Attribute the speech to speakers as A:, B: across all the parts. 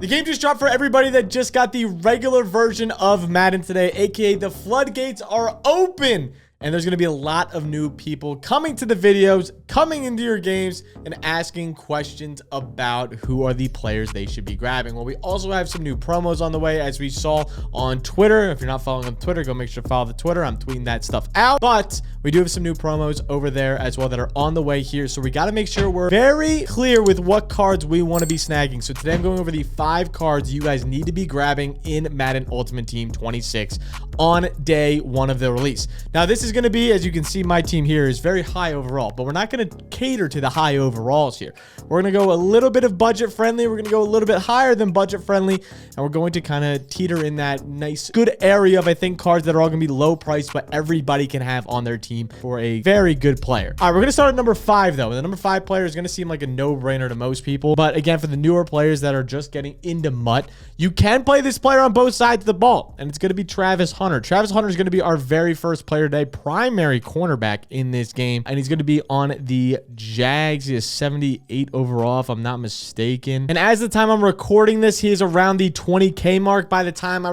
A: The game just dropped for everybody that just got the regular version of Madden today, aka the floodgates are open. And there's going to be a lot of new people coming to the videos, coming into your games, and asking questions about who are the players they should be grabbing. Well, we also have some new promos on the way, as we saw on Twitter. If you're not following on Twitter, go make sure to follow the Twitter. I'm tweeting that stuff out. But we do have some new promos over there as well that are on the way here. So we got to make sure we're very clear with what cards we want to be snagging. So today I'm going over the 5 cards you guys need to be grabbing in Madden Ultimate Team 26 on day 1 of the release. Now, this is going to be, as you can see, my team here is very high overall, but we're not going to cater to the high overalls here. We're going to go a little bit of budget friendly. We're going to go a little bit higher than budget friendly, and we're going to kind of teeter in that nice, good area of, I think, cards that are all going to be low price, but everybody can have on their team for a very good player. All right, we're going to start at number 5, though. The number 5 player is going to seem like a no-brainer to most people, but again, for the newer players that are just getting into MUT, you can play this player on both sides of the ball, and it's going to be Travis Hunter. Travis Hunter is going to be our very first player today, primary cornerback in this game, and he's going to be on the Jags. He is 78 overall, if I'm not mistaken. And as the time I'm recording this, he is around the 20K mark. By the time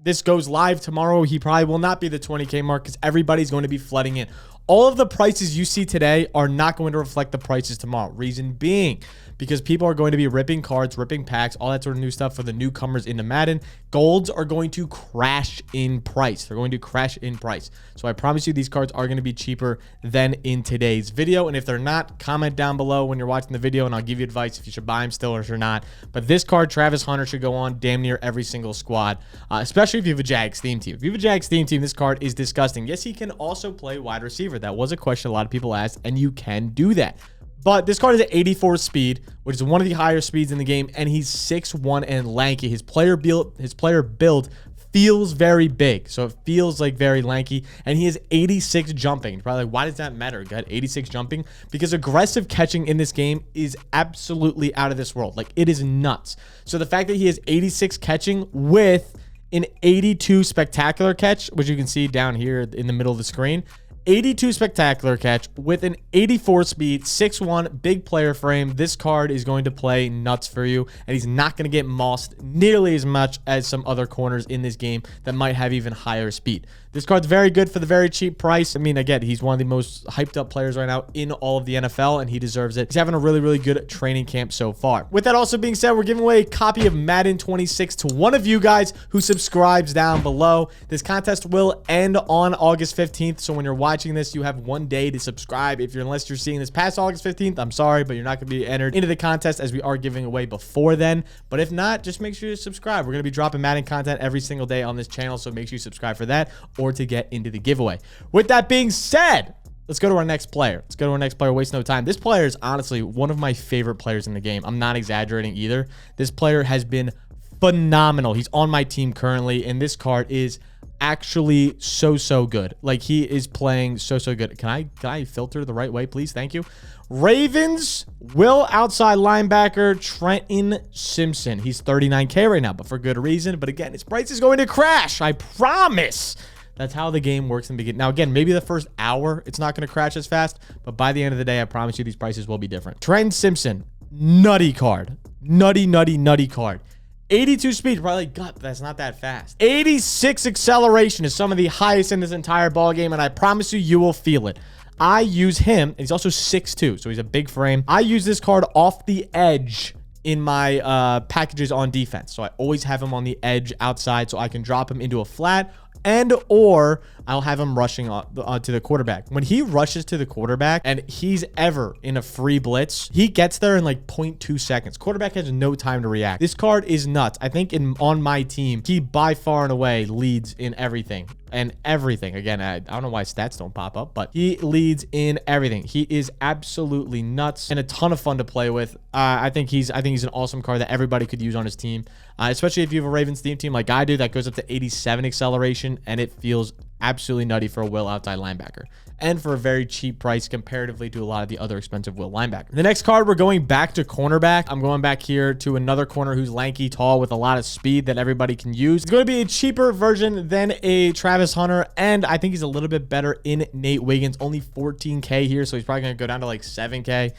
A: this goes live tomorrow, he probably will not be the 20K mark because everybody's going to be flooding in. All of the prices you see today are not going to reflect the prices tomorrow. Reason being, because people are going to be ripping cards, ripping packs, all that sort of new stuff for the newcomers into Madden. Golds are going to crash in price. They're going to crash in price. So I promise you these cards are going to be cheaper than in today's video. And if they're not, comment down below when you're watching the video and I'll give you advice if you should buy them still or if you're not. But this card, Travis Hunter, should go on damn near every single squad, especially if you have a Jags theme team. If you have a Jags theme team, this card is disgusting. Yes, he can also play wide receiver. That was a question a lot of people asked, and you can do that. But this card is at 84 speed, which is one of the higher speeds in the game, and he's 6'1" and lanky. His player build feels very big, so it feels like very lanky, and he has 86 jumping. You're probably like, why does that matter? Got 86 jumping? Because aggressive catching in this game is absolutely out of this world. Like, it is nuts. So the fact that he has 86 catching with an 82 spectacular catch, which you can see down here in the middle of the screen, 82 spectacular catch with an 84 speed, 6'1", big player frame. This card is going to play nuts for you, and he's not going to get mossed nearly as much as some other corners in this game that might have even higher speed. This card's very good for the very cheap price. I mean, again, he's one of the most hyped up players right now in all of the NFL, and he deserves it. He's having a really, really good training camp so far. With that also being said, we're giving away a copy of Madden 26 to one of you guys who subscribes down below. This contest will end on August 15th, so when you're watching this, you have 1 day to subscribe. Unless you're seeing this past August 15th, I'm sorry, but you're not going to be entered into the contest as we are giving away before then. But if not, just make sure you subscribe. We're going to be dropping Madden content every single day on this channel, so make sure you subscribe for that or to get into the giveaway. With that being said, let's go to our next player. Waste no time. This player is honestly one of my favorite players in the game. I'm not exaggerating either. This player has been phenomenal. He's on my team currently, and this card is actually so good. Like, he is playing so good. Can I filter the right way, please? Thank you. Ravens will outside linebacker Trenton Simpson. He's 39K right now, but for good reason. But again, his price is going to crash. I promise. That's how the game works in the beginning. Now, again, maybe the first hour, it's not going to crash as fast, but by the end of the day, I promise you these prices will be different. Trenton Simpson, nutty card. Nutty card. 82 speed, probably like, God, that's not that fast. 86 acceleration is some of the highest in this entire ball game, and I promise you, you will feel it. I use him, and he's also 6'2", so he's a big frame. I use this card off the edge in my packages on defense, so I always have him on the edge outside, so I can drop him into a flat, or I'll have him rushing to the quarterback. When he rushes to the quarterback and he's ever in a free blitz, he gets there in like 0.2 seconds. Quarterback has no time to react. This card is nuts. I think on my team, he by far and away leads in everything. Again, I don't know why stats don't pop up, but he leads in everything. He is absolutely nuts and a ton of fun to play with. I think he's an awesome card that everybody could use on his team, especially if you have a Ravens theme team like I do that goes up to 87 acceleration, and it feels absolutely nutty for a will outside linebacker and for a very cheap price comparatively to a lot of the other expensive will linebackers. The next card, we're going back to cornerback. I'm going back here to another corner who's lanky, tall, with a lot of speed that everybody can use. It's going to be a cheaper version than a Travis Hunter, and I think he's a little bit better in Nate Wiggins. Only 14K here, so he's probably going to go down to like 7K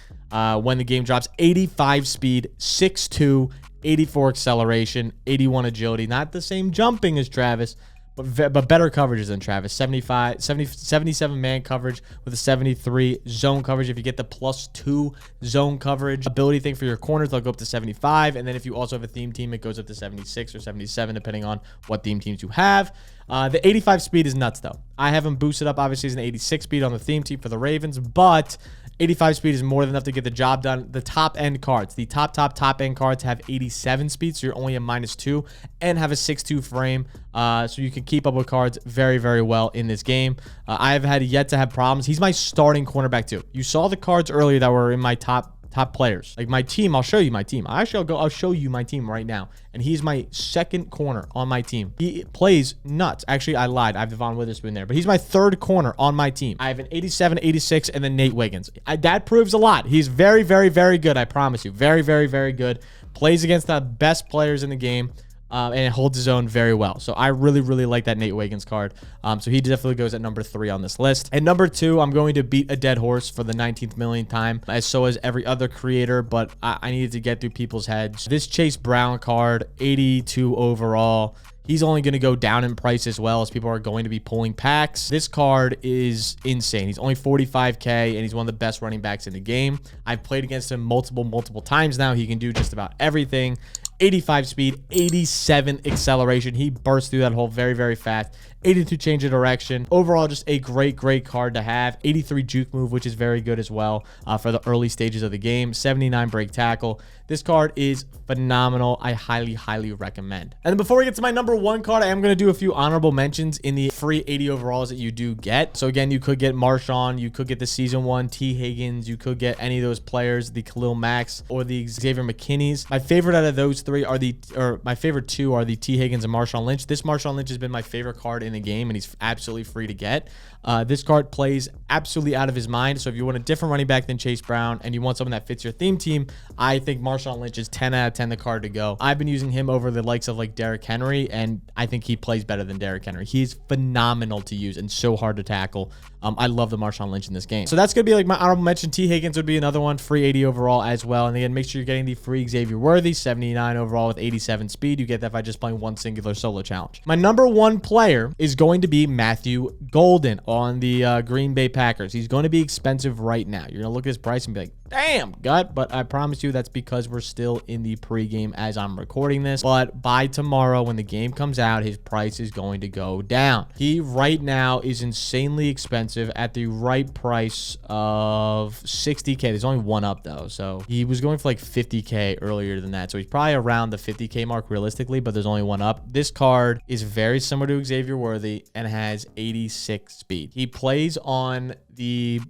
A: when the game drops. 85 speed, 6'2", 84 acceleration, 81 agility. Not the same jumping as Travis, but better coverages than Travis. 77 man coverage with a 73 zone coverage. If you get the +2 zone coverage ability thing for your corners, they'll go up to 75. And then if you also have a theme team, it goes up to 76 or 77, depending on what theme teams you have. The 85 speed is nuts, though. I have him boosted up, obviously, as an 86 speed on the theme team for the Ravens, but 85 speed is more than enough to get the job done. The top-end cards, the top-end cards have 87 speed, so you're only a -2, and have a 6'2 frame, so you can keep up with cards very, very well in this game. I have had yet to have problems. He's my starting cornerback, too. You saw the cards earlier that were in my top players. Like my team, I'll show you my team. I'll show you my team right now. And he's my second corner on my team. He plays nuts. Actually, I lied. I have Devon Witherspoon there. But he's my third corner on my team. I have an 87, 86, and then Nate Wiggins. That proves a lot. He's very, very, very good. I promise you. Very, very, very good. Plays against the best players in the game. And it holds his own very well. So I really, really like that Nate Wiggins card. So he definitely goes at number 3 on this list. And number 2, I'm going to beat a dead horse for the 19th millionth time, as so as every other creator, but I needed to get through people's heads. This Chase Brown card, 82 overall. He's only going to go down in price as well, as people are going to be pulling packs. This card is insane. He's only 45K, and he's one of the best running backs in the game. I've played against him multiple times now. He can do just about everything. 85 speed, 87 acceleration. He bursts through that hole very, very fast. 82 change of direction. Overall, just a great card to have. 83 juke move, which is very good as well for the early stages of the game. 79 break tackle. This card is phenomenal. I highly recommend. And then before we get to my number 1 card, I am going to do a few honorable mentions in the free 80 overalls that you do get. So again, you could get Marshawn, you could get the season 1 T. Higgins, you could get any of those players, the Khalil Macks or the Xavier McKinneys. My favorite out of those 3 are my favorite 2 are the T. Higgins and Marshawn Lynch. This Marshawn Lynch has been my favorite card in the game, and he's absolutely free to get. This card plays absolutely out of his mind. So if you want a different running back than Chase Brown and you want someone that fits your theme team, I think Marshawn Lynch is 10 out of 10 the card to go. I've been using him over the likes of like Derrick Henry, and I think he plays better than Derrick Henry. He's phenomenal to use and so hard to tackle. I love the Marshawn Lynch in this game. So that's going to be like my honorable mention. T. Higgins would be another one, free 80 overall as well. And again, make sure you're getting the free Xavier Worthy, 79 overall with 87 speed. You get that by just playing one singular solo challenge. My number 1 player is going to be Matthew Golden on the Green Bay Packers. He's going to be expensive right now. You're going to look at his price and be like, damn, gut. But I promise you that's because we're still in the pregame as I'm recording this. But by tomorrow, when the game comes out, his price is going to go down. He right now is insanely expensive at the right price of 60K. There's only one up though. So he was going for like 50K earlier than that. So he's probably around the 50K mark realistically, but there's only one up. This card is very similar to Xavier Worthy and has 86 speed. He plays on the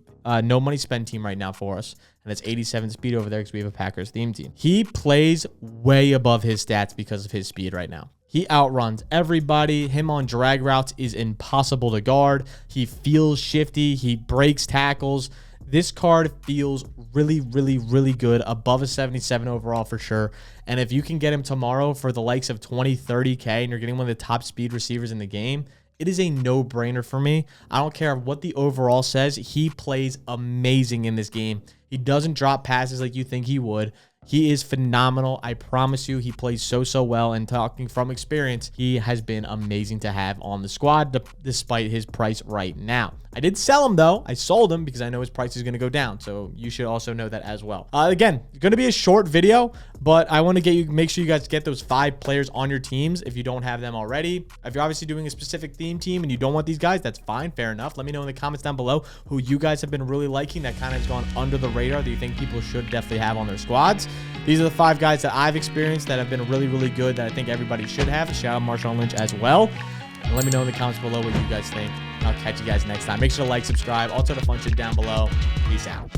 A: no money spend team right now for us, and it's 87 speed over there because we have a Packers theme team. He plays way above his stats because of his speed right now. He outruns everybody. Him on drag routes is impossible to guard. He feels shifty. He breaks tackles. This card feels really good, above a 77 overall for sure. And if you can get him tomorrow for the likes of 20, 30K, and you're getting one of the top speed receivers in the game, it is a no-brainer for me. I don't care what the overall says. He plays amazing in this game. He doesn't drop passes like you think he would. He is phenomenal. I promise you, he plays so well. And talking from experience, he has been amazing to have on the squad despite his price right now. I did sell him, though. I sold him because I know his price is going to go down. So you should also know that as well. Again, it's going to be a short video, but I want to make sure you guys get those 5 players on your teams if you don't have them already. If you're obviously doing a specific theme team and you don't want these guys, that's fine. Fair enough. Let me know in the comments down below who you guys have been really liking that kind of has gone under the radar that you think people should definitely have on their squads. These are the 5 guys that I've experienced that have been really good that I think everybody should have. Shout out Marshawn Lynch as well. And let me know in the comments below what you guys think. I'll catch you guys next time. Make sure to like, subscribe, all sort of fun shit down below. Peace out.